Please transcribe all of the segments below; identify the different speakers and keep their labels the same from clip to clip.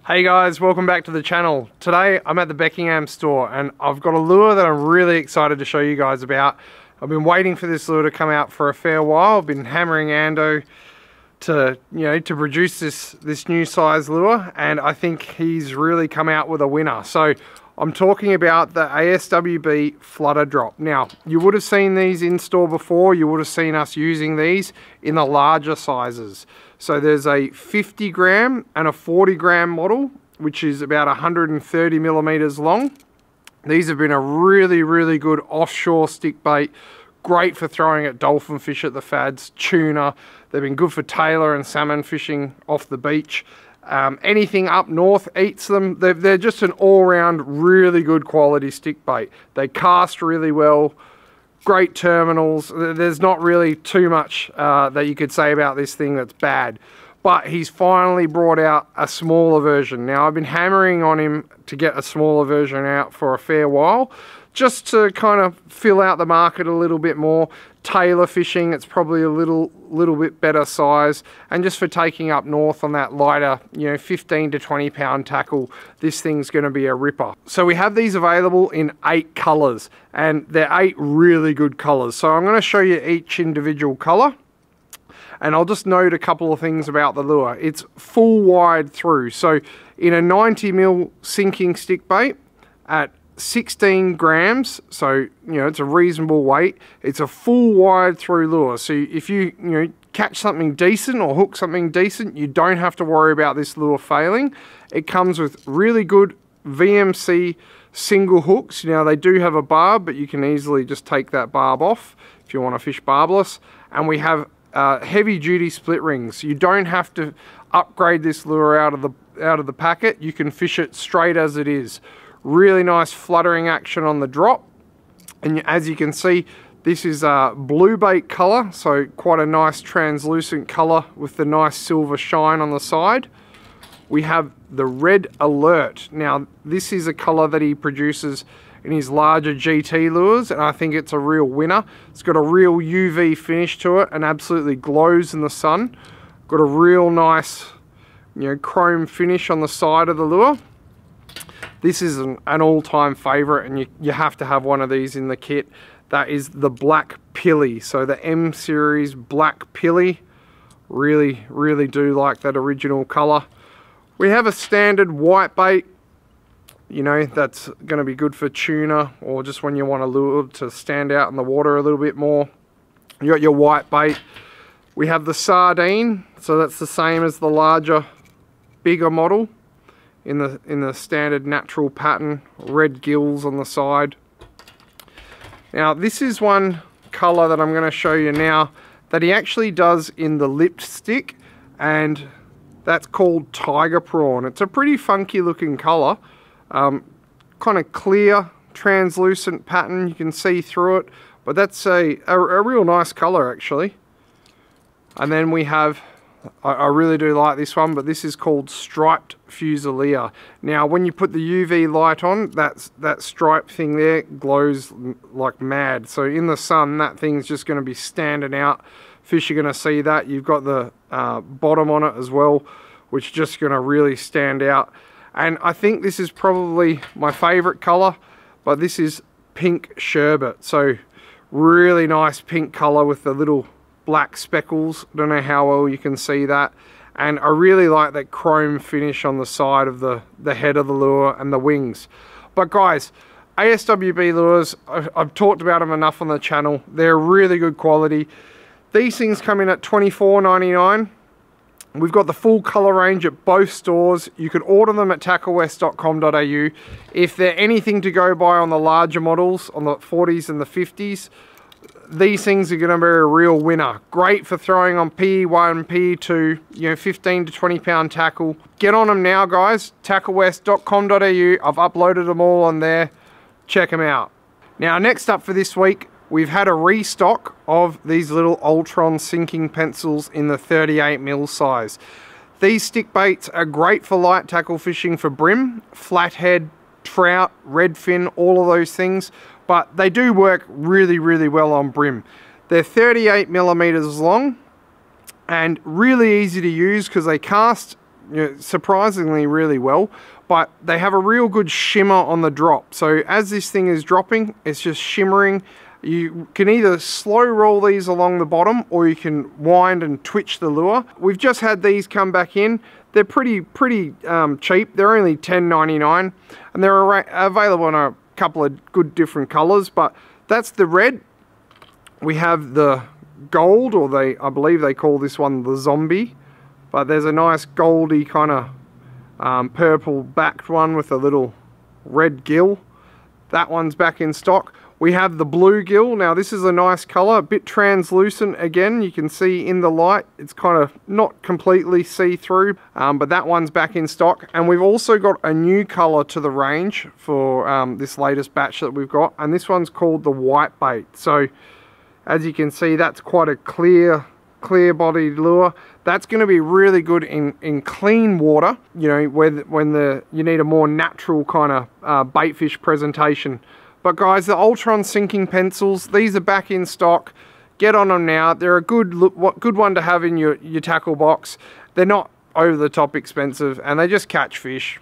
Speaker 1: Hey guys, welcome back to the channel. Today I'm at the Beckingham store and I've got a lure that I'm really excited to show you guys about. I've been waiting for this lure to come out for a fair while. I've been hammering Ando to produce this new size lure, and I think he's really come out with a winner. So I'm talking about the ASWB Flutter Drop. Now, you would have seen these in store before. You would have seen us using these in the larger sizes. So there's a 50 gram and a 40 gram model, which is about 130 millimeters long. These have been a really good offshore stick bait. Great for throwing at dolphin fish at the fads, tuna. They've been good for tailor and salmon fishing off the beach. Anything up north eats them. They're just an all-round really good quality stick bait. They cast really well. Great terminals. There's not really too much that you could say about this thing that's bad. But he's finally brought out a smaller version. Now, I've been hammering on him to get a smaller version out for a fair while, just to kind of fill out the market a little bit more. Tailor fishing, it's probably a little bit better size, and just for taking up north on that lighter, 15 to 20 pound tackle, this thing's going to be a ripper. So we have these available in 8 colors, and they're 8 really good colors. So I'm going to show you each individual color, and I'll just note a couple of things about the lure. It's full wide through, so in a 90 mil sinking stick bait at 16 grams, so it's a reasonable weight. It's a full wide through lure, so if you catch something decent or hook something decent, you don't have to worry about this lure failing. It comes with really good VMC single hooks. Now, they do have a barb, but you can easily just take that barb off if you want to fish barbless. And we have heavy duty split rings. You don't have to upgrade this lure out of the packet. You can fish it straight as it is. Really nice fluttering action on the drop, and as you can see, this is a blue bait color, so quite a nice translucent color with the nice silver shine on the side. We have the red alert. Now, this is a color that he produces in his larger GT lures, and I think it's a real winner. It's got a real UV finish to it and absolutely glows in the sun. Got a real nice chrome finish on the side of the lure. This is an all-time favorite, and you have to have one of these in the kit. That is the black pilly. So the M series black pilly. Really do like that original color. We have a standard white bait. That's going to be good for tuna, or just when you want a lure to stand out in the water a little bit more. You got your white bait. We have the sardine. So that's the same as the larger, bigger model. In the standard natural pattern, red gills on the side. Now, this is one color that I'm going to show you now that he actually does in the lipped stick, and that's called tiger prawn. It's a pretty funky looking color, kind of clear, translucent pattern. You can see through it, but that's a real nice color actually. And then we have, I really do like this one, but this is called striped fusilier. Now, when you put the UV light on, that stripe thing there glows like mad. So in the sun, that thing's just going to be standing out. Fish are going to see that. You've got the bottom on it as well, which is just going to really stand out. And I think this is probably my favorite color, but this is pink sherbet. So really nice pink color with the little black speckles. I don't know how well you can see that, and I really like that chrome finish on the side of the head of the lure and the wings. But guys, ASWB lures, I've talked about them enough on the channel. They're really good quality. These things come in at $24.99. We've got the full color range at both stores. You can order them at TackleWest.com.au. if they're anything to go by on the larger models, on the 40s and the 50s, these things are going to be a real winner. Great for throwing on PE1, PE2, 15 to 20 pound tackle. Get on them now, guys. TackleWest.com.au. I've uploaded them all on there. Check them out. Now, next up for this week, we've had a restock of these little Ultron sinking pencils in the 38 mil size. These stick baits are great for light tackle fishing for brim, flathead, trout, redfin, all of those things. But they do work really well on brim. They're 38 millimeters long and really easy to use because they cast surprisingly really well, but they have a real good shimmer on the drop. So as this thing is dropping, it's just shimmering. You can either slow roll these along the bottom, or you can wind and twitch the lure. We've just had these come back in. They're pretty cheap. They're only $10.99, and they're available in a couple of good different colors, but that's the red. We have the gold, or I believe they call this one the zombie, but there's a nice goldy kind of purple backed one with a little red gill. That one's back in stock. We have the blue gill. Now this is a nice color, a bit translucent again. You can see in the light, it's kind of not completely see-through, but that one's back in stock. And we've also got a new color to the range for this latest batch that we've got, and this one's called the white bait. So as you can see, that's quite a clear bodied lure. That's going to be really good in clean water, you know, when you need a more natural kind of bait fish presentation. But guys, the Ultron sinking pencils, these are back in stock. Get on them now. They're a good one to have in your tackle box. They're not over the top expensive, and they just catch fish.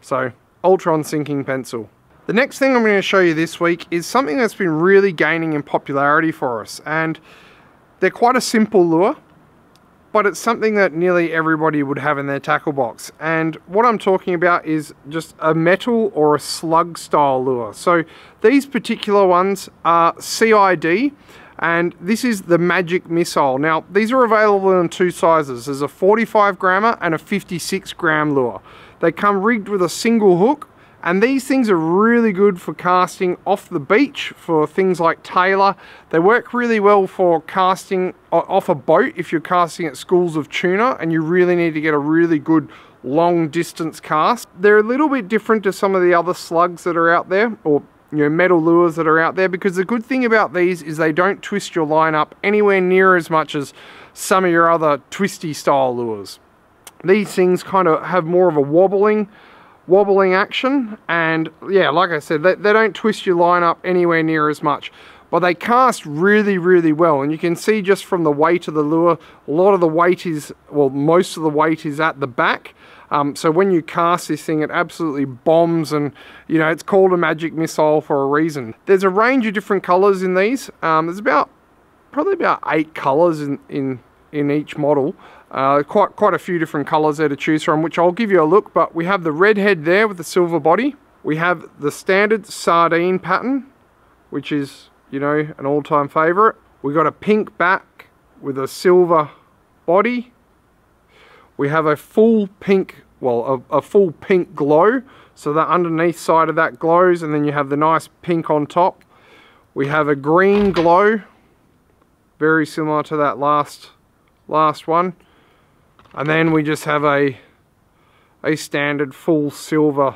Speaker 1: So, Ultron sinking pencil. The next thing I'm going to show you this week is something that's been really gaining in popularity for us, and they're quite a simple lure, but it's something that nearly everybody would have in their tackle box. And what I'm talking about is just a metal or a slug style lure. So these particular ones are CID, and this is the Magic Missile. Now these are available in two sizes. There's a 45 grammer and a 56 gram lure. They come rigged with a single hook, and these things are really good for casting off the beach for things like tailor. They work really well for casting off a boat if you're casting at schools of tuna and you really need to get a really good long distance cast. They're a little bit different to some of the other slugs that are out there, or metal lures that are out there, because the good thing about these is they don't twist your line up anywhere near as much as some of your other twisty style lures. These things kind of have more of a wobbling action, and yeah, like I said, they don't twist your line up anywhere near as much, but they cast really well. And you can see just from the weight of the lure, a lot of the weight is, well, most of the weight is at the back. So when you cast this thing, it absolutely bombs, and you know, it's called a Magic Missile for a reason. There's a range of different colors in these. There's probably about 8 colors in each model. Quite a few different colors there to choose from, which I'll give you a look. But we have the red head there with the silver body. We have the standard sardine pattern, which is, you know, an all-time favorite. We got a pink back with a silver body. We have a full pink, well, a full pink glow, so the underneath side of that glows, and then you have the nice pink on top. We have a green glow, very similar to that last one. And then we just have a standard full silver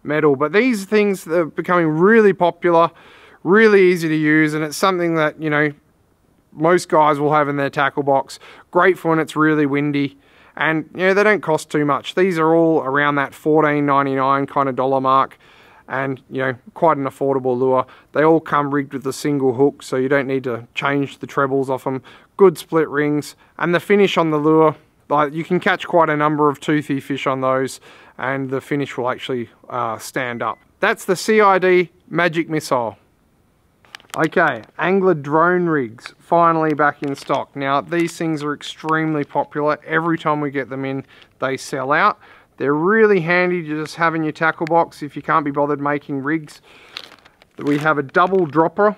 Speaker 1: metal. But these things are becoming really popular, really easy to use, and it's something that, you know, most guys will have in their tackle box. Great for when it's really windy, and you know, they don't cost too much. These are all around that $14.99 kind of dollar mark, and you know, quite an affordable lure. They all come rigged with a single hook, so you don't need to change the trebles off them. Good split rings, and the finish on the lure, like, you can catch quite a number of toothy fish on those, and the finish will actually stand up. That's the CID Magic Missile. Okay, angler drone rigs, finally back in stock. Now these things are extremely popular. Every time we get them in, they sell out. They're really handy to just have in your tackle box if you can't be bothered making rigs. We have a double dropper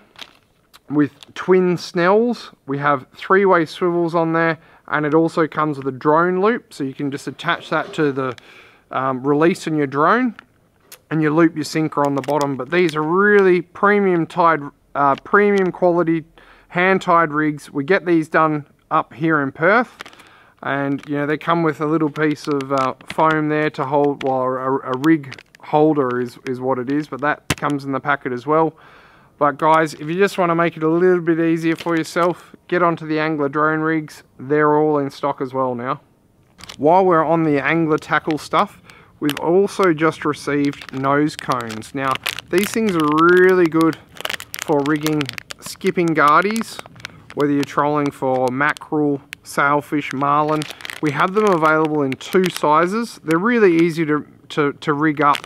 Speaker 1: with twin snells. We have 3-way swivels on there, and it also comes with a drone loop, so you can just attach that to the release in your drone, and you loop your sinker on the bottom. But these are really premium quality hand-tied rigs. We get these done up here in Perth, and you know, they come with a little piece of foam there to hold, well, a rig holder is what it is, but that comes in the packet as well. But guys, if you just want to make it a little bit easier for yourself, get onto the angler drone rigs. They're all in stock as well now. While we're on the angler tackle stuff, we've also just received nose cones. Now these things are really good for rigging skipping guardies, whether you're trolling for mackerel, sailfish, marlin. We have them available in 2 sizes. They're really easy to rig up.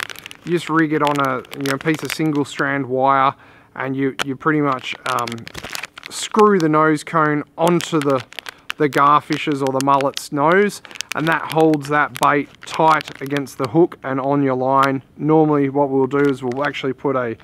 Speaker 1: You just rig it on a piece of single strand wire, and you pretty much screw the nose cone onto the garfish's or the mullet's nose, and that holds that bait tight against the hook and on your line. Normally what we'll do is we'll actually put an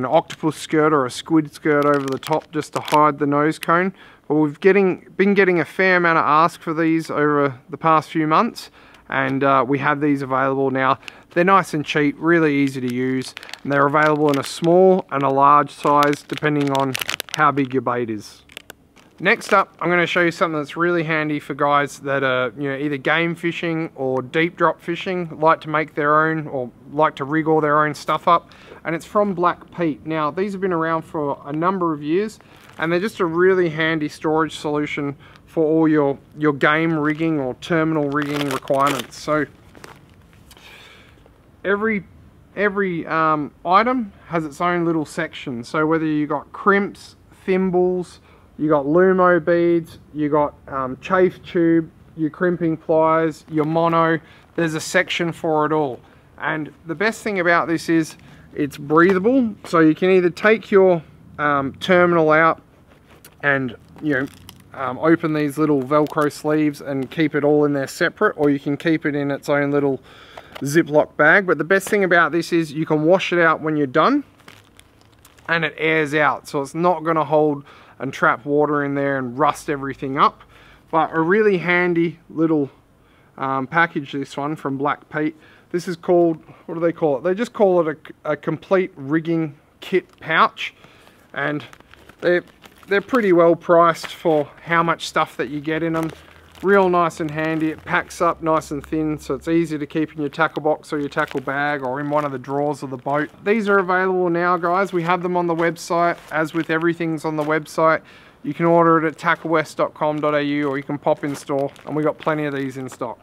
Speaker 1: octopus skirt or a squid skirt over the top just to hide the nose cone. But we've been getting a fair amount of ask for these over the past few months, and we have these available now. They're nice and cheap, really easy to use, and they're available in a small and a large size depending on how big your bait is. Next up, I'm going to show you something that's really handy for guys that are either game fishing or deep drop fishing, like to make their own or like to rig all their own stuff up, and it's from Black Pete. Now, these have been around for a number of years, and they're just a really handy storage solution for all your game rigging or terminal rigging requirements. So every item has its own little section. So whether you got crimps, thimbles, you got Lumo beads, you got chafe tube, your crimping pliers, your mono, there's a section for it all. And the best thing about this is it's breathable, so you can either take your terminal out and open these little Velcro sleeves and keep it all in there separate, or you can keep it in its own little Ziploc bag. But the best thing about this is you can wash it out when you're done, and it airs out, so it's not going to hold and trap water in there and rust everything up. But a really handy little package, this one from Black Pete. This is called, what do they call it? They just call it a complete rigging kit pouch, and they're pretty well priced for how much stuff that you get in them. Real nice and handy. It packs up nice and thin, so it's easy to keep in your tackle box or your tackle bag or in one of the drawers of the boat. These are available now, guys. We have them on the website. As with everything's on the website, you can order it at tacklewest.com.au, or you can pop in store, and we got plenty of these in stock.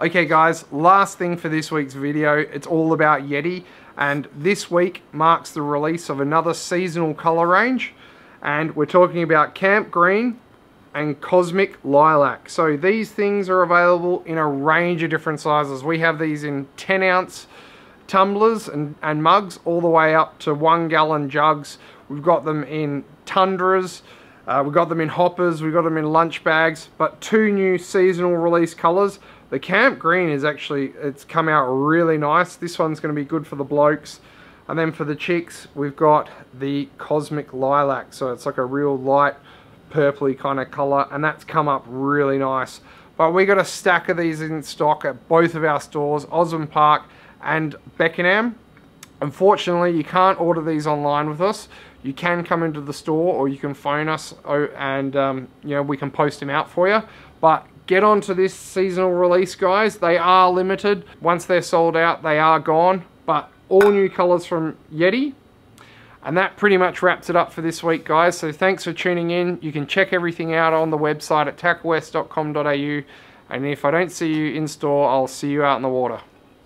Speaker 1: Okay guys, last thing for this week's video, it's all about Yeti, and this week marks the release of another seasonal color range, and we're talking about Camp Green and Cosmic Lilac. So these things are available in a range of different sizes. We have these in 10-ounce tumblers and mugs, all the way up to 1-gallon jugs. We've got them in tundras, we've got them in hoppers, we've got them in lunch bags, but 2 new seasonal release colors. The Camp Green is it's come out really nice. This one's going to be good for the blokes. And then for the chicks, we've got the Cosmic Lilac. So it's like a real light purpley kind of color, and that's come up really nice. But we got a stack of these in stock at both of our stores, Osborne Park and Beckenham. Unfortunately, you can't order these online with us. You can come into the store, or you can phone us, and we can post them out for you. But get onto this seasonal release, guys. They are limited. Once they're sold out, they are gone. But all new colors from Yeti. And that pretty much wraps it up for this week, guys. So thanks for tuning in. You can check everything out on the website at tacklewest.com.au. And if I don't see you in store, I'll see you out in the water.